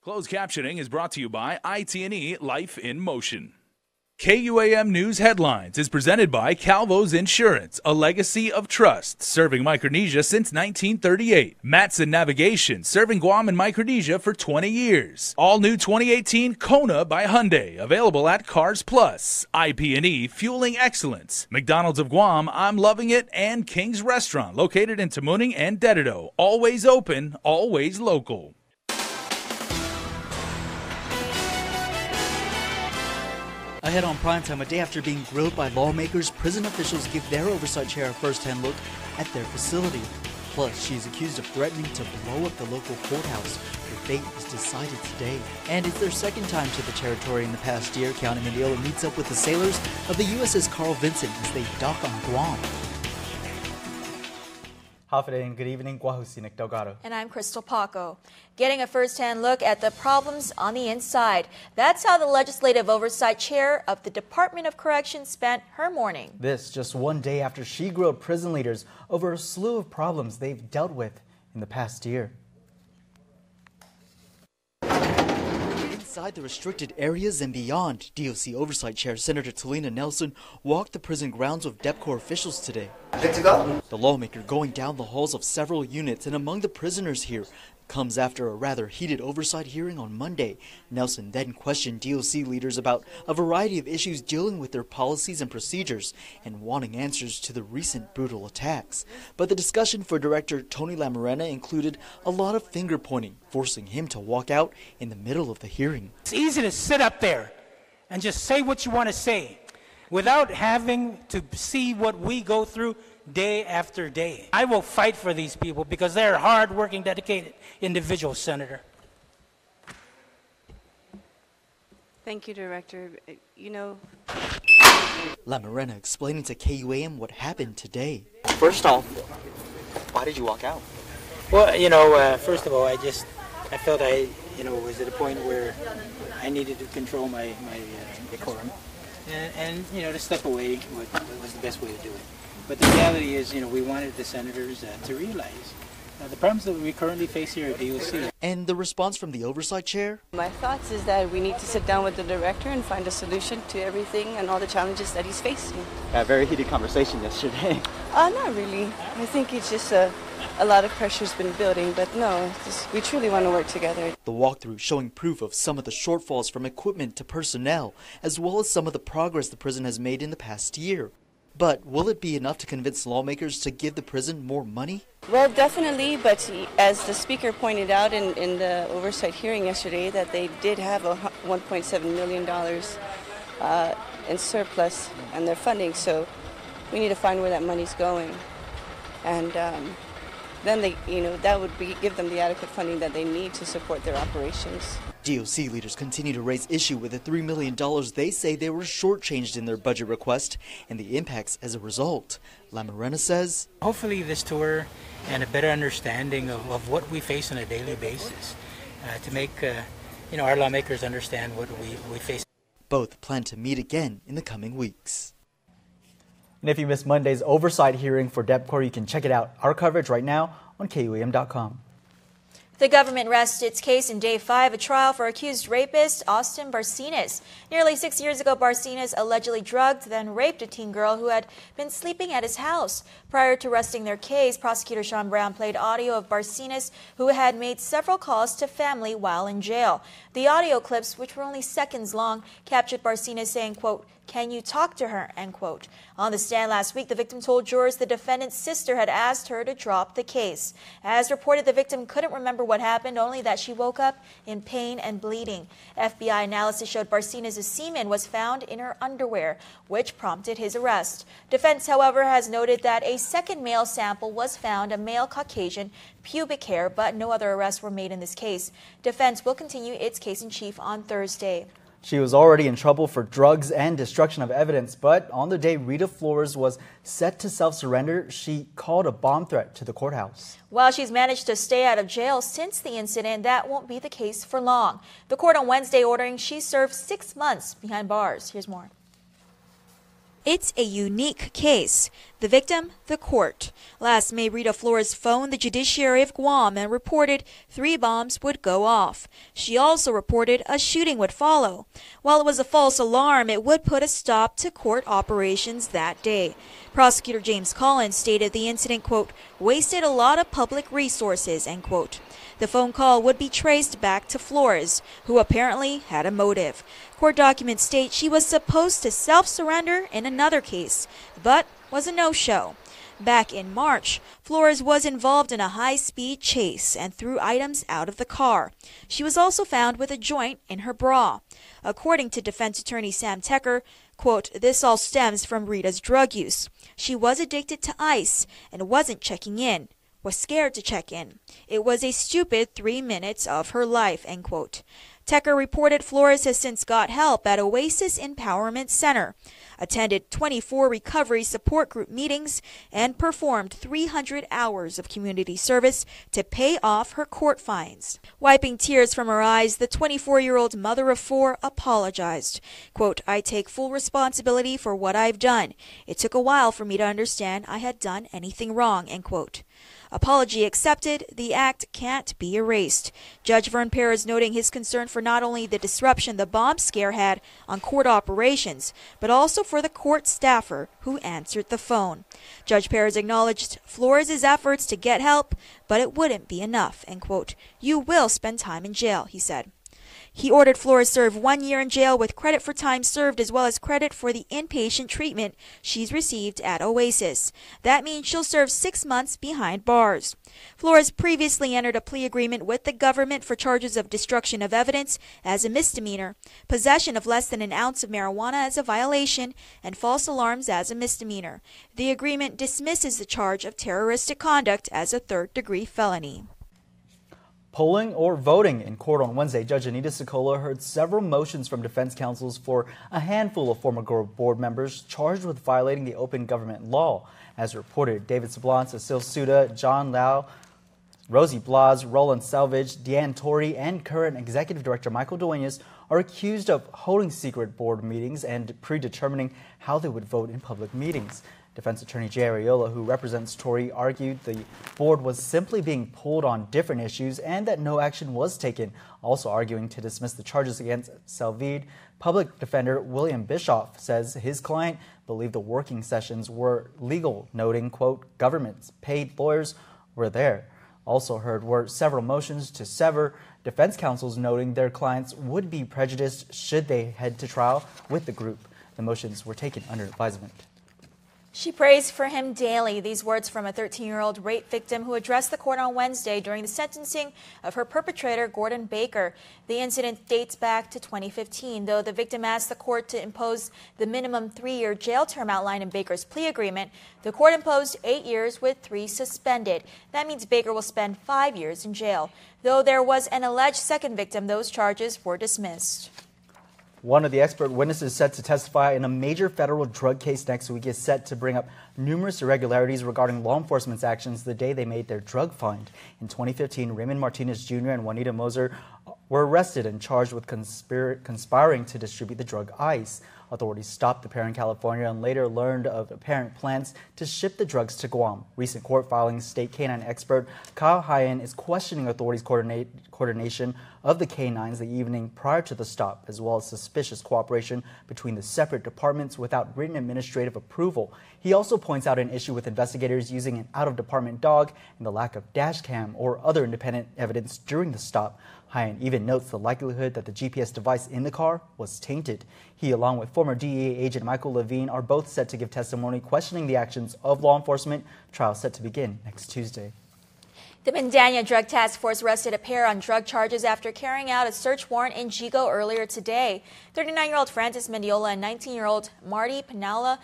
Closed captioning is brought to you by IT&E Life in Motion. KUAM News Headlines is presented by Calvo's Insurance, a legacy of trust, serving Micronesia since 1938. Matson Navigation, serving Guam and Micronesia for 20 years. All new 2018 Kona by Hyundai, available at Cars Plus. IP&E, fueling excellence. McDonald's of Guam, I'm loving it, and King's Restaurant, located in Tamuning and Dededo. Always open, always local. Ahead on primetime, a day after being grilled by lawmakers, prison officials give their oversight chair a first-hand look at their facility. Plus, she is accused of threatening to blow up the local courthouse. Her fate is decided today. And it's their second time to the territory in the past year. County Manila meets up with the sailors of the USS Carl Vinson as they dock on Guam. Hafide and good evening. Guahusinik Delgado. And I'm Crystal Paco. Getting a first-hand look at the problems on the inside. That's how the Legislative Oversight Chair of the Department of Corrections spent her morning. This just one day after she grilled prison leaders over a slew of problems they've dealt with in the past year. Inside the restricted areas and beyond, DOC Oversight Chair Senator Talina Nelson walked the prison grounds with DepCorp officials today. Good to go? The lawmaker going down the halls of several units and among the prisoners here comes after a rather heated oversight hearing on Monday. Nelson then questioned DOC leaders about a variety of issues dealing with their policies and procedures and wanting answers to the recent brutal attacks. But the discussion for Director Tony Lamarena included a lot of finger pointing, forcing him to walk out in the middle of the hearing. It's easy to sit up there and just say what you want to say without having to see what we go through day after day. I will fight for these people because they're hard-working, dedicated individuals, Senator. Thank you, Director. Lamarena explaining to KUAM what happened today. First off, why did you walk out? Well, first of all, I felt I was at a point where I needed to control my decorum. And to step away was the best way to do it. But the reality is, we wanted the senators to realize the problems that we currently face here at DOC. And the response from the oversight chair? My thoughts is that we need to sit down with the director and find a solution to everything and all the challenges that he's facing. A very heated conversation yesterday. Not really. I think it's just a lot of pressure's been building, but no, we truly want to work together. The walkthrough showing proof of some of the shortfalls from equipment to personnel, as well as some of the progress the prison has made in the past year. But will it be enough to convince lawmakers to give the prison more money? Well, definitely, but as the speaker pointed out in the oversight hearing yesterday, that they did have a $1.7 million in surplus and their funding, so we need to find where that money's going. And then that would give them the adequate funding that they need to support their operations. DOC leaders continue to raise issue with the $3 million they say they were shortchanged in their budget request and the impacts as a result. Lamarena says, hopefully this tour and a better understanding of what we face on a daily basis to make our lawmakers understand what we face. Both plan to meet again in the coming weeks. And if you missed Monday's oversight hearing for DepCorp, you can check it out. Our coverage right now on KUAM.com. The government rests its case in Day 5, a trial for accused rapist Austin Barcenas. Nearly 6 years ago, Barcenas allegedly drugged, then raped a teen girl who had been sleeping at his house. Prior to resting their case, prosecutor Sean Brown played audio of Barcenas, who had made several calls to family while in jail. The audio clips, which were only seconds long, captured Barcenas saying, quote, "Can you talk to her?" end quote. On the stand last week, the victim told jurors the defendant's sister had asked her to drop the case. As reported, the victim couldn't remember what happened, only that she woke up in pain and bleeding. FBI analysis showed Barcenas' semen was found in her underwear, which prompted his arrest. Defense, however, has noted that a second male sample was found, a male Caucasian, pubic hair, but no other arrests were made in this case. Defense will continue its case in chief on Thursday. She was already in trouble for drugs and destruction of evidence, but on the day Rita Flores was set to self-surrender, she called a bomb threat to the courthouse. While she's managed to stay out of jail since the incident, that won't be the case for long. The court on Wednesday ordering she serve 6 months behind bars. Here's more. It's a unique case. The victim, the court. Last May, Rita Flores phoned the judiciary of Guam and reported 3 bombs would go off. She also reported a shooting would follow. While it was a false alarm, it would put a stop to court operations that day. Prosecutor James Collins stated the incident, quote, wasted a lot of public resources, end quote. The phone call would be traced back to Flores, who apparently had a motive. Court documents state she was supposed to self-surrender in another case, but was a no-show. Back in March, Flores was involved in a high-speed chase and threw items out of the car. She was also found with a joint in her bra. According to defense attorney Sam Tecker, quote, this all stems from Rita's drug use. She was addicted to ice and wasn't checking in. Was scared to check in. It was a stupid 3 minutes of her life, end quote. Tecker reported Flores has since got help at Oasis Empowerment Center, attended 24 recovery support group meetings, and performed 300 hours of community service to pay off her court fines. Wiping tears from her eyes, the 24-year-old mother of 4 apologized. Quote, I take full responsibility for what I've done. It took a while for me to understand I had done anything wrong, end quote. Apology accepted, the act can't be erased. Judge Vern Perez noting his concern for not only the disruption the bomb scare had on court operations, but also for the court staffer who answered the phone. Judge Perez acknowledged Flores' efforts to get help, but it wouldn't be enough, end quote. You will spend time in jail, he said. He ordered Flores serve 1 year in jail with credit for time served as well as credit for the inpatient treatment she's received at Oasis. That means she'll serve 6 months behind bars. Flores previously entered a plea agreement with the government for charges of destruction of evidence as a misdemeanor, possession of less than an ounce of marijuana as a violation, and false alarms as a misdemeanor. The agreement dismisses the charge of terroristic conduct as a third-degree felony. Polling or voting in court on Wednesday, Judge Anita Sokola heard several motions from defense counsels for a handful of former board members charged with violating the open government law. As reported, David Sablon, Cecile Suda, John Lau, Rosie Blas, Roland Selvage, Deanne Torrey, and current Executive Director Michael Duenas are accused of holding secret board meetings and predetermining how they would vote in public meetings. Defense attorney Jay Arreola, who represents Torrey, argued the board was simply being pulled on different issues and that no action was taken, also arguing to dismiss the charges against Selvide. Public defender William Bischoff says his client believed the working sessions were legal, noting, quote, government's paid lawyers were there. Also heard were several motions to sever, defense counsels noting their clients would be prejudiced should they head to trial with the group. The motions were taken under advisement. She prays for him daily. These words from a 13-year-old rape victim who addressed the court on Wednesday during the sentencing of her perpetrator, Gordon Baker. The incident dates back to 2015, though the victim asked the court to impose the minimum 3-year jail term outlined in Baker's plea agreement. The court imposed 8 years with 3 suspended. That means Baker will spend 5 years in jail. Though there was an alleged second victim, those charges were dismissed. One of the expert witnesses set to testify in a major federal drug case next week is set to bring up numerous irregularities regarding law enforcement's actions the day they made their drug find. In 2015, Raymond Martinez Jr. and Juanita Moser were arrested and charged with conspiring to distribute the drug ice. Authorities stopped the pair in California and later learned of apparent plans to ship the drugs to Guam. Recent court filings state canine expert Kyle Hyan is questioning authorities' coordination of the canines the evening prior to the stop, as well as suspicious cooperation between the separate departments without written administrative approval. He also points out an issue with investigators using an out-of-department dog and the lack of dash cam or other independent evidence during the stop. Hyan even notes the likelihood that the GPS device in the car was tainted. He, along with former DEA agent Michael Levine, are both set to give testimony questioning the actions of law enforcement. Trial set to begin next Tuesday. The Mandania Drug Task Force arrested a pair on drug charges after carrying out a search warrant in Jigo earlier today. 39-year-old Francis Mendiola and 19-year-old Marty Pinala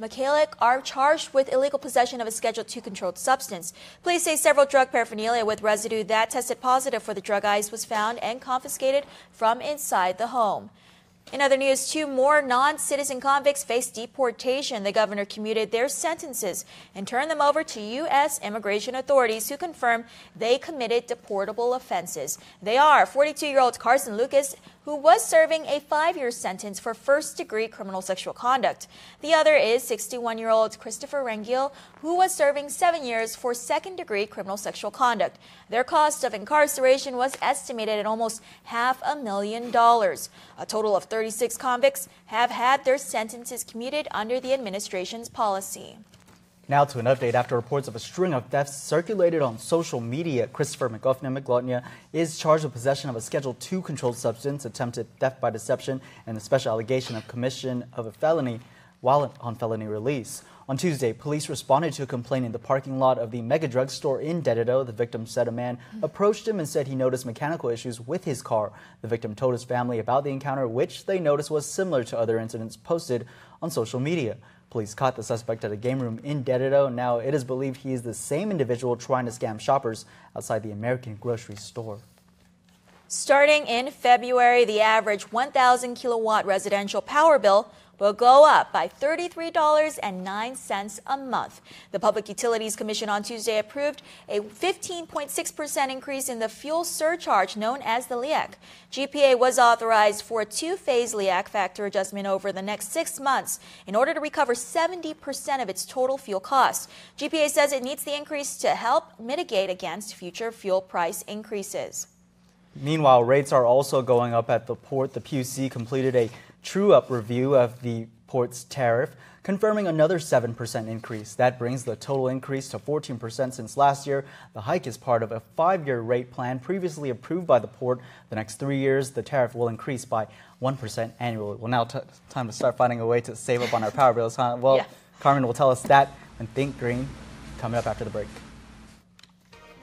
Mikhailik are charged with illegal possession of a Schedule II controlled substance. Police say several drug paraphernalia with residue that tested positive for the drug ice was found and confiscated from inside the home. In other news, 2 more non-citizen convicts face deportation. The governor commuted their sentences and turned them over to U.S. immigration authorities who confirm they committed deportable offenses. They are 42-year-old Carson Lucas, who who was serving a 5-year sentence for first-degree criminal sexual conduct. The other is 61-year-old Christopher Rengel, who was serving 7 years for second-degree criminal sexual conduct. Their cost of incarceration was estimated at almost $500,000. A total of 36 convicts have had their sentences commuted under the administration's policy. Now to an update. After reports of a string of thefts circulated on social media, Christopher McGoffin is charged with possession of a Schedule II controlled substance, attempted theft by deception, and the special allegation of commission of a felony while on felony release. On Tuesday, police responded to a complaint in the parking lot of the mega drugstore in Dededo. The victim said a man approached him and said he noticed mechanical issues with his car. The victim told his family about the encounter, which they noticed was similar to other incidents posted on social media. Police caught the suspect at a game room in Dededo. Now it is believed he is the same individual trying to scam shoppers outside the American grocery store. Starting in February, the average 1,000 kilowatt residential power bill will go up by $33.09 a month. The Public Utilities Commission on Tuesday approved a 15.6% increase in the fuel surcharge known as the LEAC. GPA was authorized for a two-phase LEAC factor adjustment over the next 6 months in order to recover 70% of its total fuel costs. GPA says it needs the increase to help mitigate against future fuel price increases. Meanwhile, rates are also going up at the port. The PUC completed a true-up review of the port's tariff, confirming another 7% increase. That brings the total increase to 14% since last year. The hike is part of a 5-year rate plan previously approved by the port. The next 3 years, the tariff will increase by 1% annually. Well, now time to start finding a way to save up on our power bills, huh? Well, yeah. Carmen will tell us that and Think Green coming up after the break.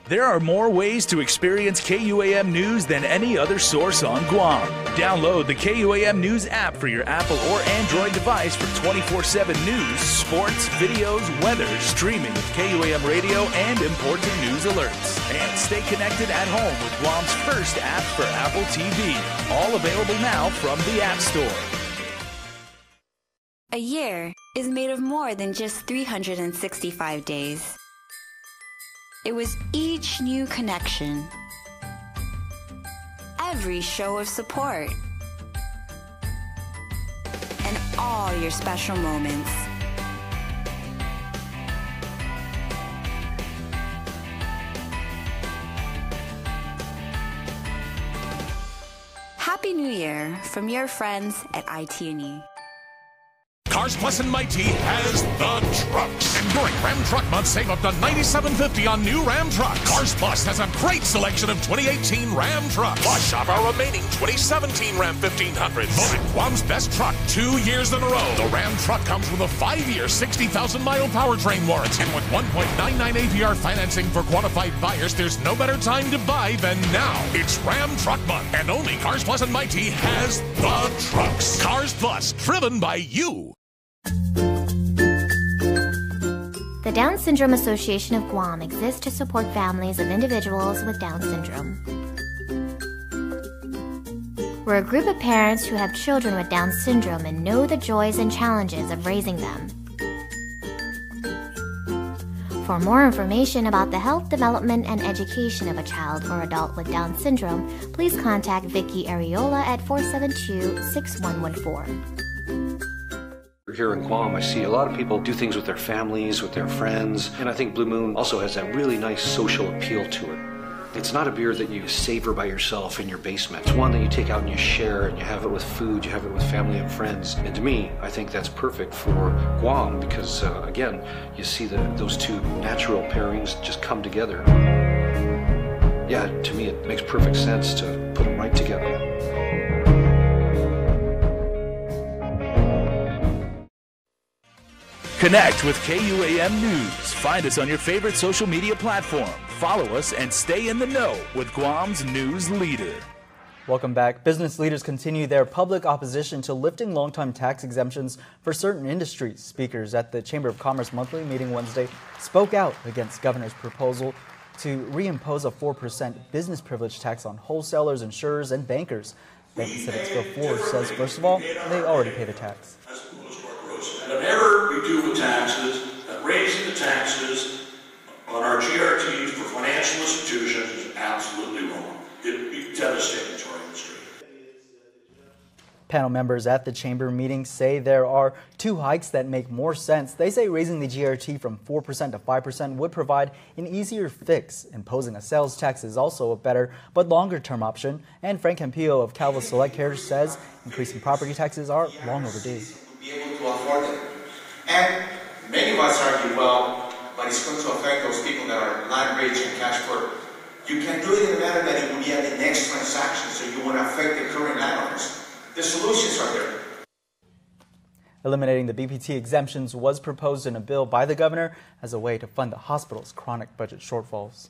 There are more ways to experience KUAM News than any other source on Guam. Download the KUAM News app for your Apple or Android device for 24/7 news, sports, videos, weather, streaming with KUAM radio, and important news alerts. And stay connected at home with Guam's first app for Apple TV. All available now from the App Store. A year is made of more than just 365 days. It was each new connection, every show of support, and all your special moments. Happy New Year from your friends at IT&E. Cars Plus and Mighty has the trucks. And during Ram Truck Month, save up to $97.50 on new Ram trucks. Cars Plus has a great selection of 2018 Ram trucks. Plus, shop our remaining 2017 Ram 1500s. Voted Guam's best truck 2 years in a row. The Ram truck comes with a 5-year, 60,000-mile powertrain warranty. And with 1.99 APR financing for qualified buyers, there's no better time to buy than now. It's Ram Truck Month, and only Cars Plus and Mighty has the trucks. Cars Plus, driven by you. The Down Syndrome Association of Guam exists to support families of individuals with Down syndrome. We're a group of parents who have children with Down syndrome and know the joys and challenges of raising them. For more information about the health, development, and education of a child or adult with Down syndrome, please contact Vicky Areola at 472-6114. Here in Guam, I see a lot of people do things with their families, with their friends, and I think Blue Moon also has that really nice social appeal to it. It's not a beer that you savor by yourself in your basement. It's one that you take out and you share, and you have it with food, you have it with family and friends. And to me, I think that's perfect for Guam because, again, you see those two natural pairings just come together. Yeah, to me, it makes perfect sense to put them right together. Connect with KUAM News. Find us on your favorite social media platform. Follow us and stay in the know with Guam's news leader. Welcome back. Business leaders continue their public opposition to lifting long-time tax exemptions for certain industries. Speakers at the Chamber of Commerce monthly meeting Wednesday spoke out against governor's proposal to reimpose a 4% business privilege tax on wholesalers, insurers, and bankers. Bank Pacific's Phil Ford says, first of all, they already pay the tax. And whatever we do with taxes, raising the taxes on our GRTs for financial institutions is absolutely wrong. It'd be devastating to our industry. Panel members at the chamber meeting say there are two hikes that make more sense. They say raising the GRT from 4% to 5% would provide an easier fix. Imposing a sales tax is also a better but longer-term option. And Frank Campillo of Calvo Select Care says increasing property taxes are long overdue. Be able to afford it. And many of us argue, well, but it's going to affect those people that are land rich and cash poor. You can do it in a manner that it will be at the next transaction, so you won't affect the current landowners. The solutions are there. Eliminating the BPT exemptions was proposed in a bill by the governor as a way to fund the hospital's chronic budget shortfalls.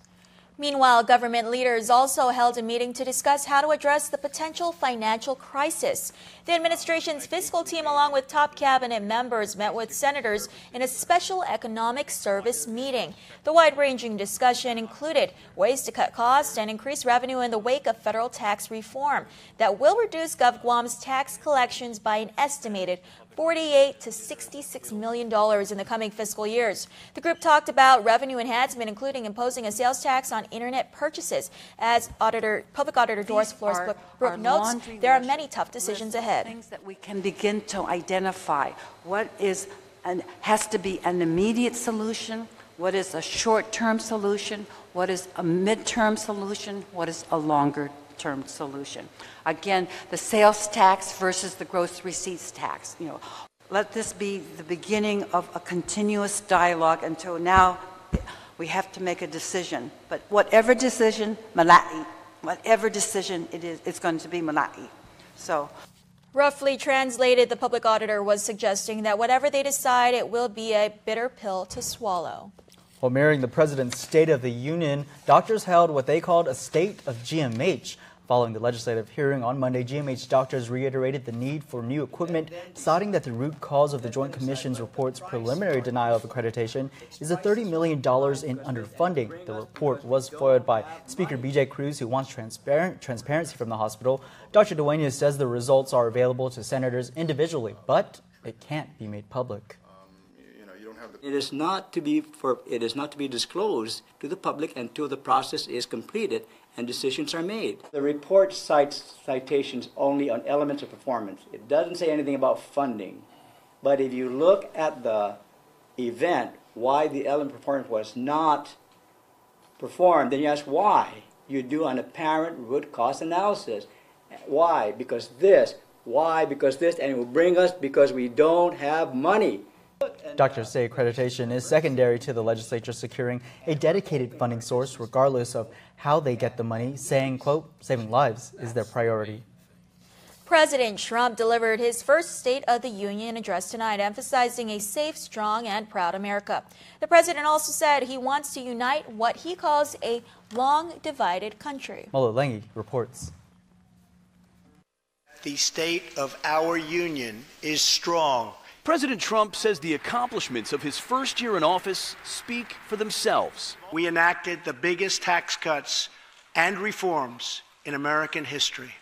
Meanwhile, government leaders also held a meeting to discuss how to address the potential financial crisis. The administration's fiscal team, along with top cabinet members, met with senators in a special economic service meeting. The wide-ranging discussion included ways to cut costs and increase revenue in the wake of federal tax reform that will reduce GovGuam's tax collections by an estimated $48 to $66 million in the coming fiscal years. The group talked about revenue enhancement, including imposing a sales tax on internet purchases. As Public Auditor Doris Flores-Brooke notes, there are many tough decisions ahead. Things that we can begin to identify. What is has to be an immediate solution? What is a short-term solution? What is a mid-term solution? What is a longer-term solution? Again, the sales tax versus the gross receipts tax. Let this be the beginning of a continuous dialogue until now we have to make a decision. But whatever decision, mala'i. Whatever decision it is, it's going to be mala'i. So, roughly translated, the public auditor was suggesting that whatever they decide, it will be a bitter pill to swallow. While mirroring the president's State of the Union, doctors held what they called a state of GMH. Following the legislative hearing on Monday, GMH doctors reiterated the need for new equipment, citing that the root cause of the Joint Commission's report's preliminary denial of accreditation is the $30 million in underfunding. The report was foiled by Speaker B.J. Cruz, who wants transparency from the hospital. Dr. Duenas says the results are available to senators individually, but it can't be made public. It is not to be disclosed to the public until the process is completed and decisions are made. The report cites citations only on elements of performance. It doesn't say anything about funding. But if you look at the event, why the element of performance was not performed, then you ask why. You do an apparent root cause analysis. Why? Because this. Why? Because this. And it will bring us because we don't have money. Doctors say accreditation is secondary to the legislature securing a dedicated funding source regardless of how they get the money, saying, quote, saving lives is their priority. President Trump delivered his first State of the Union address tonight, emphasizing a safe, strong, and proud America. The president also said he wants to unite what he calls a long-divided country. Molo Lengi reports. The state of our union is strong. President Trump says the accomplishments of his first year in office speak for themselves. We enacted the biggest tax cuts and reforms in American history.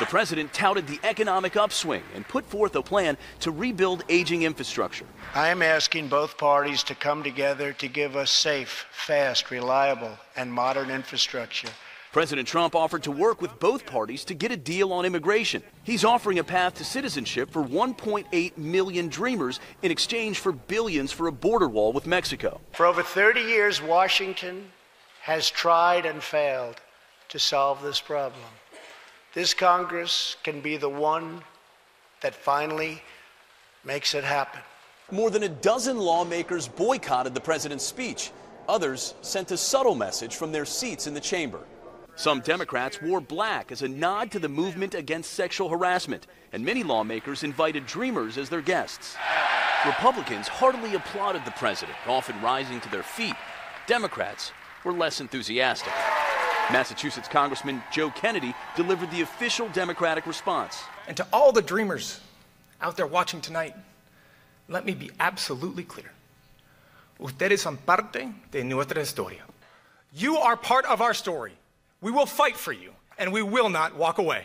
The president touted the economic upswing and put forth a plan to rebuild aging infrastructure. I am asking both parties to come together to give us safe, fast, reliable, and modern infrastructure. President Trump offered to work with both parties to get a deal on immigration. He's offering a path to citizenship for 1.8 million dreamers in exchange for billions for a border wall with Mexico. For over 30 years, Washington has tried and failed to solve this problem. This Congress can be the one that finally makes it happen. More than a dozen lawmakers boycotted the president's speech. Others sent a subtle message from their seats in the chamber. Some Democrats wore black as a nod to the movement against sexual harassment, and many lawmakers invited dreamers as their guests. Republicans heartily applauded the president, often rising to their feet. Democrats were less enthusiastic. Massachusetts Congressman Joe Kennedy delivered the official Democratic response. And to all the dreamers out there watching tonight, let me be absolutely clear. Ustedes son parte de nuestra historia. You are part of our story. We will fight for you, and we will not walk away.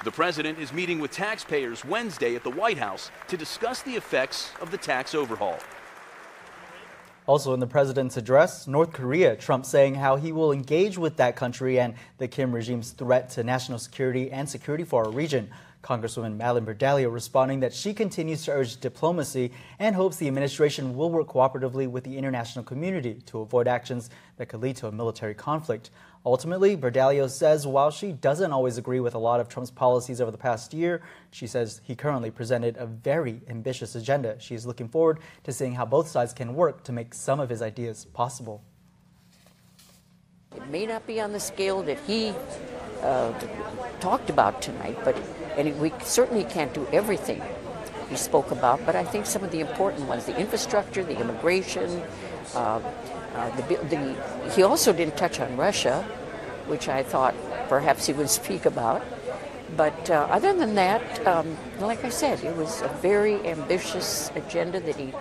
The president is meeting with taxpayers Wednesday at the White House to discuss the effects of the tax overhaul. Also in the president's address, North Korea, Trump saying how he will engage with that country and the Kim regime's threat to national security and security for our region. Congresswoman Madeline Berdalio responding that she continues to urge diplomacy and hopes the administration will work cooperatively with the international community to avoid actions that could lead to a military conflict. Ultimately, Berdalio says while she doesn't always agree with a lot of Trump's policies over the past year, she says he currently presented a very ambitious agenda. She is looking forward to seeing how both sides can work to make some of his ideas possible. It may not be on the scale that he talked about tonight, and we certainly can't do everything he spoke about, but I think some of the important ones, the infrastructure, the immigration, he also didn't touch on Russia, which I thought perhaps he would speak about. But other than that, like I said, it was a very ambitious agenda that he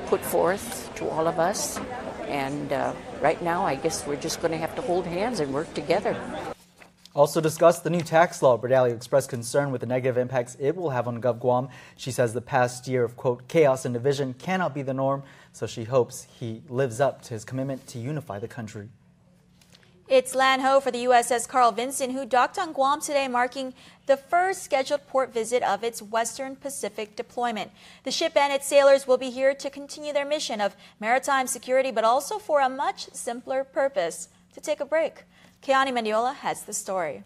put forth to all of us. And right now, I guess we're just going to have to hold hands and work together. Also discussed the new tax law. Berdalio expressed concern with the negative impacts it will have on GovGuam. She says the past year of, quote, chaos and division cannot be the norm, so she hopes he lives up to his commitment to unify the country. It's Lan Ho for the USS Carl Vinson, who docked on Guam today, marking the first scheduled port visit of its Western Pacific deployment. The ship and its sailors will be here to continue their mission of maritime security, but also for a much simpler purpose, to take a break. Keani Mendiola has the story.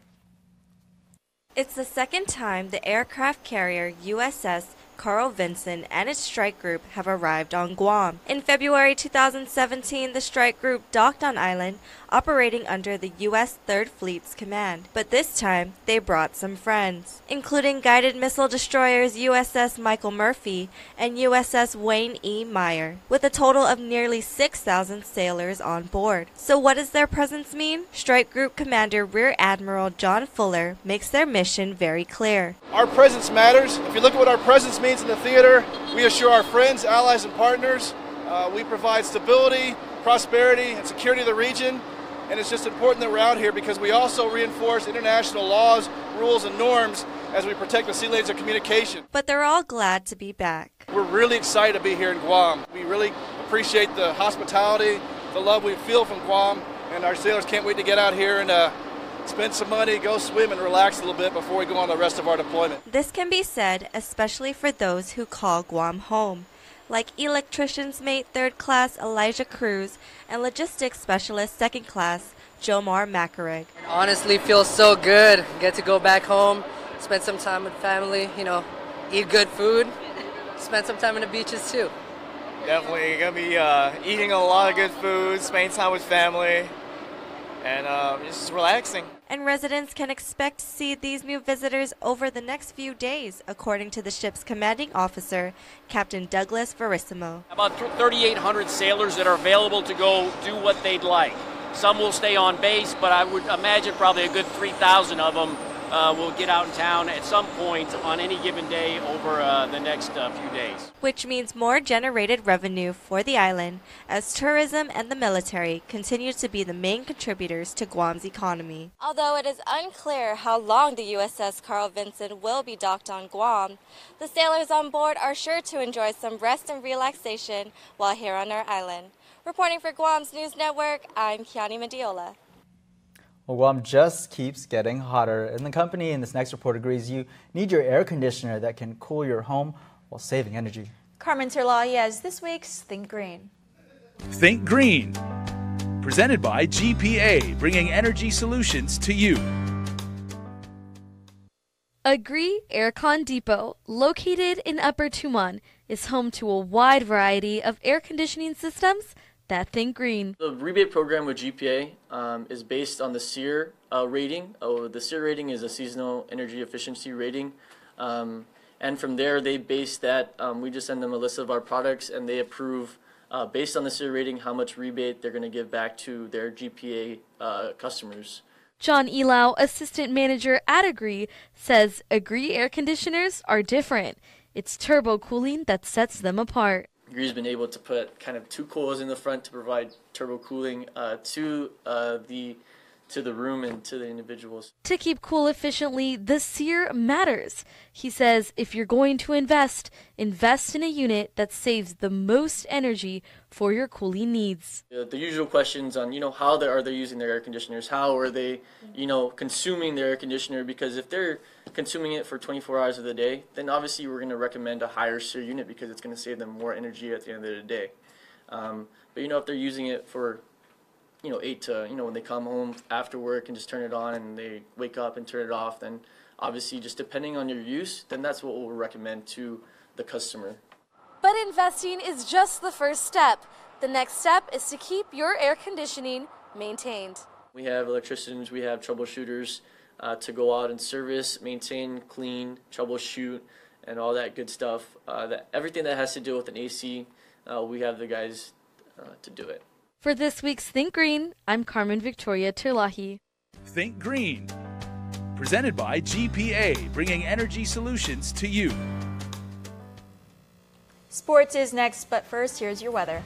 It's the second time the aircraft carrier USS Carl Vinson and its strike group have arrived on Guam. In February 2017, the strike group docked on island, operating under the U.S. 3rd Fleet's command. But this time, they brought some friends, including guided missile destroyers USS Michael Murphy and USS Wayne E. Meyer, with a total of nearly 6,000 sailors on board. So what does their presence mean? Strike Group Commander Rear Admiral John Fuller makes their mission very clear. Our presence matters. If you look at what our presence means in the theater, we assure our friends, allies, and partners. We provide stability, prosperity, and security of the region. And it's just important that we're out here because we also reinforce international laws, rules, and norms as we protect the sea lanes of communication. But they're all glad to be back. We're really excited to be here in Guam. We really appreciate the hospitality, the love we feel from Guam, and our sailors can't wait to get out here and spend some money, go swim, and relax a little bit before we go on the rest of our deployment. This can be said especially for those who call Guam home, like electrician's mate 3rd Class Elijah Cruz and logistics specialist 2nd Class Jomar Macarig. Honestly, feels so good. Get to go back home, spend some time with family, eat good food, spend some time on the beaches too. Definitely gonna be eating a lot of good food, spending time with family, and just relaxing. And residents can expect to see these new visitors over the next few days, according to the ship's commanding officer, Captain Douglas Verissimo. About 3,800 sailors that are available to go do what they'd like. Some will stay on base, but I would imagine probably a good 3,000 of them will get out in town at some point on any given day over the next few days. Which means more generated revenue for the island as tourism and the military continue to be the main contributors to Guam's economy. Although it is unclear how long the USS Carl Vinson will be docked on Guam, the sailors on board are sure to enjoy some rest and relaxation while here on our island. Reporting for Guam's News Network, I'm Keani Mendiola. Well, Guam just keeps getting hotter, and the company in this next report agrees you need your air conditioner that can cool your home while saving energy. Carmen Terlahi has this week's Think Green. Think Green, presented by GPA, bringing energy solutions to you. Agree Aircon Depot, located in Upper Tumon, is home to a wide variety of air conditioning systems that think green. The rebate program with GPA is based on the SEER rating. The SEER rating is a seasonal energy efficiency rating. And from there, they base that. We just send them a list of our products, and they approve, based on the SEER rating, how much rebate they're going to give back to their GPA customers. John Elau, assistant manager at Agree, says Agree air conditioners are different. It's turbo cooling that sets them apart. Agree's been able to put kind of two coils in the front to provide turbo cooling to the to the room and to the individuals. To keep cool efficiently, the SEER matters. He says if you're going to invest in a unit that saves the most energy for your cooling needs. The usual questions on, how are they using their air conditioners? How are they, consuming their air conditioner? Because if they're consuming it for 24 hours of the day, then obviously we're going to recommend a higher SEER unit because it's going to save them more energy at the end of the day. But if they're using it for 8 to, when they come home after work and just turn it on and they wake up and turn it off, then obviously just depending on your use, then that's what we'll recommend to the customer. But investing is just the first step. The next step is to keep your air conditioning maintained. We have electricians, we have troubleshooters to go out and service, maintain, clean, troubleshoot, and all that good stuff. Everything that has to do with an AC, we have the guys to do it. For this week's Think Green, I'm Carmen Victoria Terlahi. Think Green, presented by GPA, bringing energy solutions to you. Sports is next, but first, here's your weather.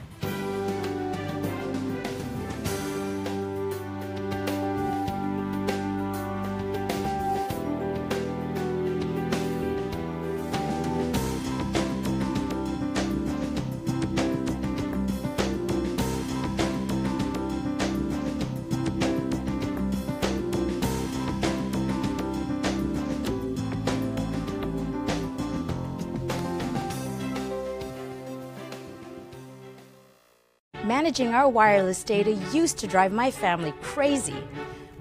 Managing our wireless data used to drive my family crazy.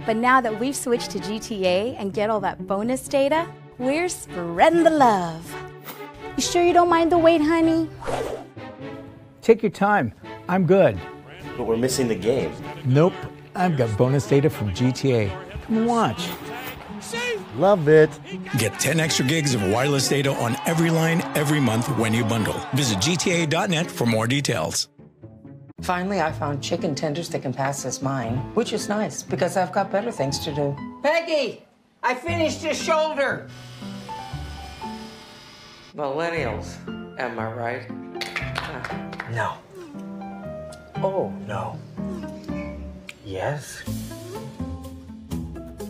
But now that we've switched to GTA and get all that bonus data, we're spreading the love. You sure you don't mind the wait, honey? Take your time. I'm good. But we're missing the game. Nope. I've got bonus data from GTA. Come and watch. Love it. Get 10 extra gigs of wireless data on every line every month when you bundle. Visit GTA.net for more details. Finally, I found chicken tenders that can pass as mine, which is nice because I've got better things to do. Peggy, I finished your shoulder. Millennials, am I right? No. Oh, no. Yes.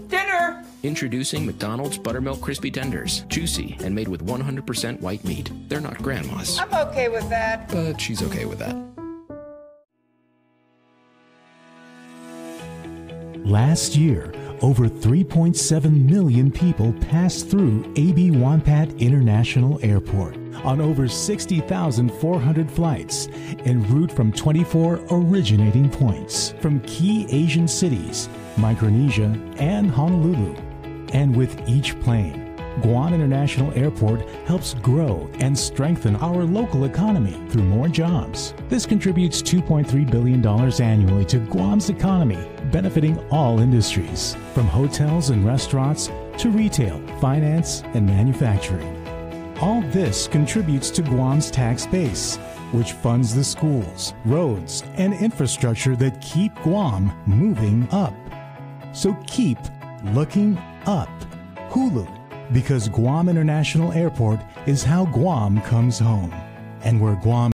Dinner! Introducing McDonald's Buttermilk Crispy Tenders. Juicy and made with 100% white meat. They're not grandma's. I'm okay with that. But she's okay with that. Last year, over 3.7 million people passed through AB Wampat International Airport on over 60,400 flights en route from 24 originating points from key Asian cities, Micronesia, and Honolulu. And with each plane, Guam International Airport helps grow and strengthen our local economy through more jobs. This contributes $2.3 billion annually to Guam's economy, benefiting all industries, from hotels and restaurants to retail, finance, and manufacturing. All this contributes to Guam's tax base, which funds the schools, roads, and infrastructure that keep Guam moving up. So keep looking up. Hulu, because Guam International Airport is how Guam comes home, and where Guam